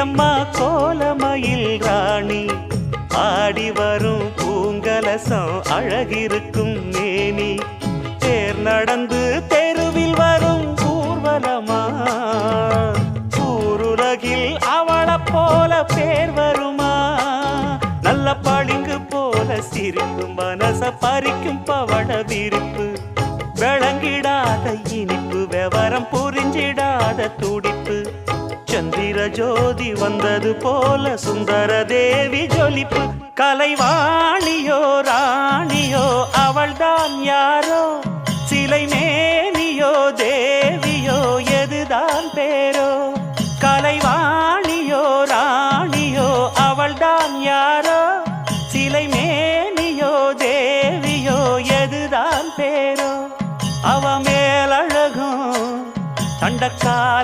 அம்மா கோலமயில் ராணி ஆடி வரும் பூங்கலசம் அழகிருக்கும் மேனி தேர் நடந்து தெருவில் வரும் ஊர்வலமா ஊருலகில் அவளை போல பேர் வருமா நல்ல பளிங்கு போல சிரிக்கும் மனச பறிக்கும் பவள விரிப்பு விளங்கிடாத இனிப்பு விவரம் புரிஞ்சிடாத துடிப்பு சந்திர ஜோதி வந்தது போல சுந்தர தேவி ஜொலிப்பு கலைவாணியோ ராணியோ அவள்தான் யாரோ சிலை மேனியோ தேவியோ எதுதான் பேர்